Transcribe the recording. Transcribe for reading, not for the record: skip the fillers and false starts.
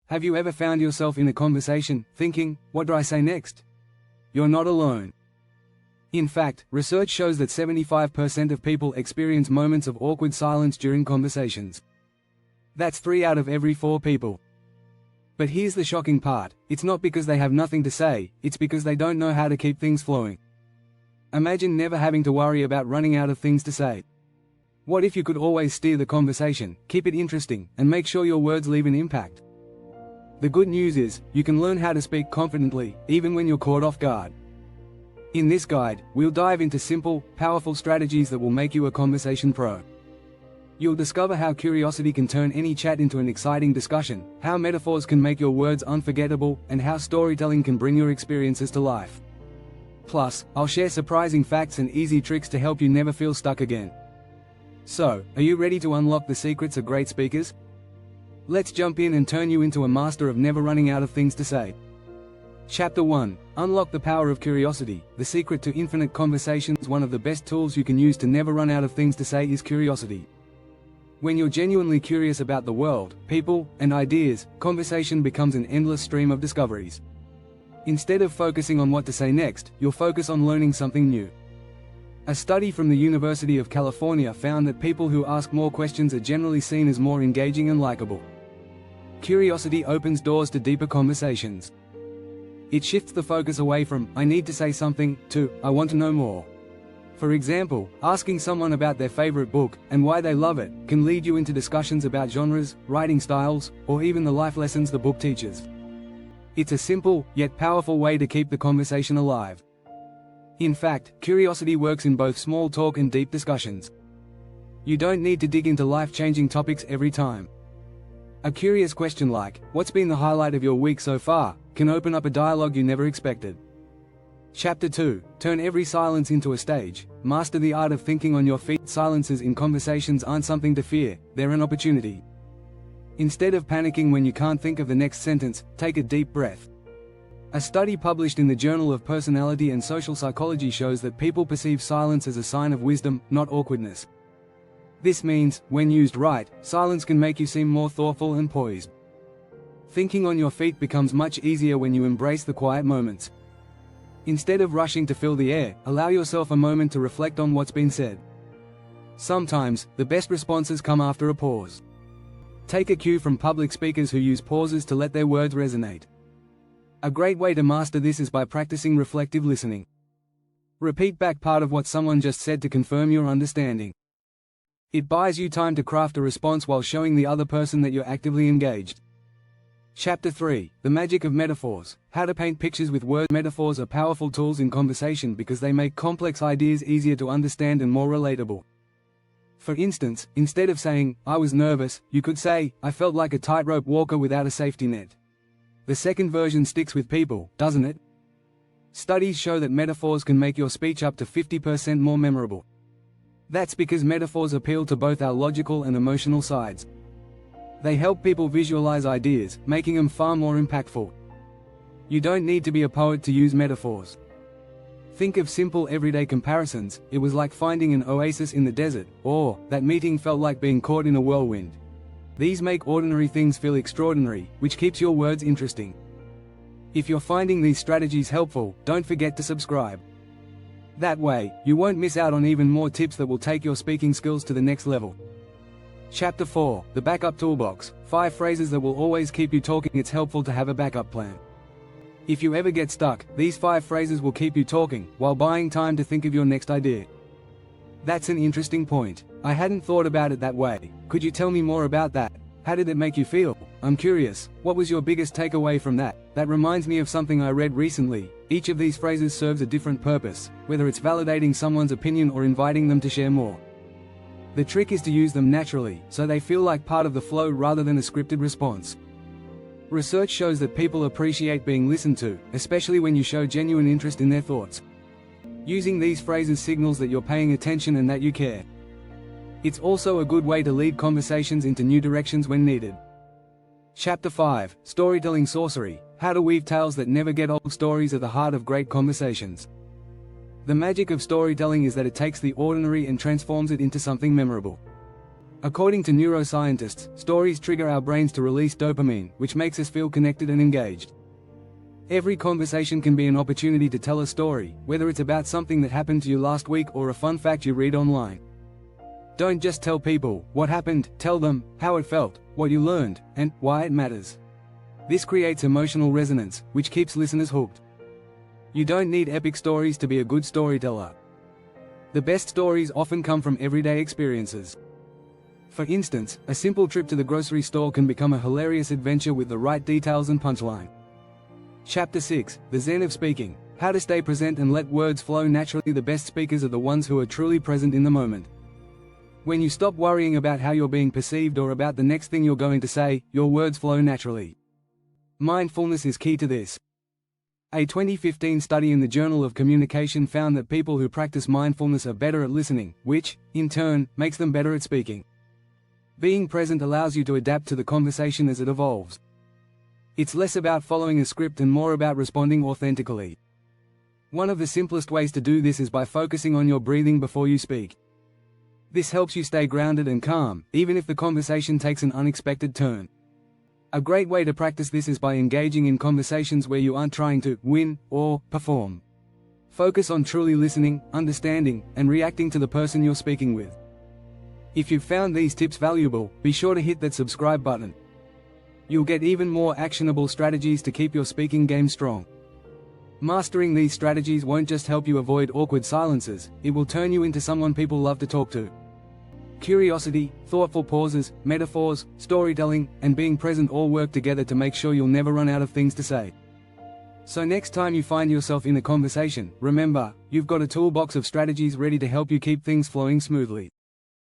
Have you ever found yourself in a conversation, thinking, what do I say next? You're not alone. In fact, research shows that 75% of people experience moments of awkward silence during conversations. That's 3 out of every 4 people. But here's the shocking part, it's not because they have nothing to say, it's because they don't know how to keep things flowing. Imagine never having to worry about running out of things to say. What if you could always steer the conversation, keep it interesting, and make sure your words leave an impact? The good news is, you can learn how to speak confidently, even when you're caught off guard. In this guide, we'll dive into simple, powerful strategies that will make you a conversation pro. You'll discover how curiosity can turn any chat into an exciting discussion, how metaphors can make your words unforgettable, and how storytelling can bring your experiences to life. Plus, I'll share surprising facts and easy tricks to help you never feel stuck again. So, are you ready to unlock the secrets of great speakers? Let's jump in and turn you into a master of never running out of things to say. Chapter 1. Unlock the power of curiosity, the secret to infinite conversations. One of the best tools you can use to never run out of things to say is curiosity. When you're genuinely curious about the world, people, and ideas, conversation becomes an endless stream of discoveries. Instead of focusing on what to say next, you'll focus on learning something new. A study from the University of California found that people who ask more questions are generally seen as more engaging and likable. Curiosity opens doors to deeper conversations. It shifts the focus away from, I need to say something, to, I want to know more. For example, asking someone about their favorite book, and why they love it, can lead you into discussions about genres, writing styles, or even the life lessons the book teaches. It's a simple, yet powerful way to keep the conversation alive. In fact, curiosity works in both small talk and deep discussions. You don't need to dig into life-changing topics every time. A curious question like, what's been the highlight of your week so far, can open up a dialogue you never expected. Chapter 2. Turn every silence into a stage. Master the art of thinking on your feet. Silences in conversations aren't something to fear, they're an opportunity. Instead of panicking when you can't think of the next sentence, take a deep breath. A study published in the Journal of Personality and Social Psychology shows that people perceive silence as a sign of wisdom, not awkwardness. This means, when used right, silence can make you seem more thoughtful and poised. Thinking on your feet becomes much easier when you embrace the quiet moments. Instead of rushing to fill the air, allow yourself a moment to reflect on what's been said. Sometimes, the best responses come after a pause. Take a cue from public speakers who use pauses to let their words resonate. A great way to master this is by practicing reflective listening. Repeat back part of what someone just said to confirm your understanding. It buys you time to craft a response while showing the other person that you're actively engaged. Chapter 3. The Magic of Metaphors. How to paint pictures with words. Metaphors are powerful tools in conversation because they make complex ideas easier to understand and more relatable. For instance, instead of saying, I was nervous, you could say, I felt like a tightrope walker without a safety net. The second version sticks with people, doesn't it? Studies show that metaphors can make your speech up to 50% more memorable. That's because metaphors appeal to both our logical and emotional sides. They help people visualize ideas, making them far more impactful. You don't need to be a poet to use metaphors. Think of simple everyday comparisons. It was like finding an oasis in the desert, or, that meeting felt like being caught in a whirlwind. These make ordinary things feel extraordinary, which keeps your words interesting. If you're finding these strategies helpful, don't forget to subscribe. That way, you won't miss out on even more tips that will take your speaking skills to the next level. Chapter 4. The Backup Toolbox. 5 phrases that will always keep you talking. It's helpful to have a backup plan. If you ever get stuck, these 5 phrases will keep you talking, while buying time to think of your next idea. That's an interesting point. I hadn't thought about it that way. Could you tell me more about that? How did it make you feel? I'm curious, what was your biggest takeaway from that? That reminds me of something I read recently. Each of these phrases serves a different purpose, whether it's validating someone's opinion or inviting them to share more. The trick is to use them naturally, so they feel like part of the flow rather than a scripted response. Research shows that people appreciate being listened to, especially when you show genuine interest in their thoughts. Using these phrases signals that you're paying attention and that you care. It's also a good way to lead conversations into new directions when needed. Chapter 5. Storytelling Sorcery. How to weave tales that never get old. Stories are the heart of great conversations. The magic of storytelling is that it takes the ordinary and transforms it into something memorable. According to neuroscientists, stories trigger our brains to release dopamine, which makes us feel connected and engaged. Every conversation can be an opportunity to tell a story, whether it's about something that happened to you last week or a fun fact you read online. Don't just tell people what happened, tell them how it felt, what you learned, and why it matters. This creates emotional resonance, which keeps listeners hooked. You don't need epic stories to be a good storyteller. The best stories often come from everyday experiences. For instance, a simple trip to the grocery store can become a hilarious adventure with the right details and punchline. Chapter 6, The Zen of Speaking. How to stay present and let words flow naturally. The best speakers are the ones who are truly present in the moment. When you stop worrying about how you're being perceived or about the next thing you're going to say, your words flow naturally. Mindfulness is key to this. A 2015 study in the Journal of Communication found that people who practice mindfulness are better at listening, which, in turn, makes them better at speaking. Being present allows you to adapt to the conversation as it evolves. It's less about following a script and more about responding authentically. One of the simplest ways to do this is by focusing on your breathing before you speak. This helps you stay grounded and calm, even if the conversation takes an unexpected turn. A great way to practice this is by engaging in conversations where you aren't trying to win or perform. Focus on truly listening, understanding, and reacting to the person you're speaking with. If you've found these tips valuable, be sure to hit that subscribe button. You'll get even more actionable strategies to keep your speaking game strong. Mastering these strategies won't just help you avoid awkward silences, it will turn you into someone people love to talk to. Curiosity, thoughtful pauses, metaphors, storytelling, and being present all work together to make sure you'll never run out of things to say. So next time you find yourself in a conversation, remember, you've got a toolbox of strategies ready to help you keep things flowing smoothly.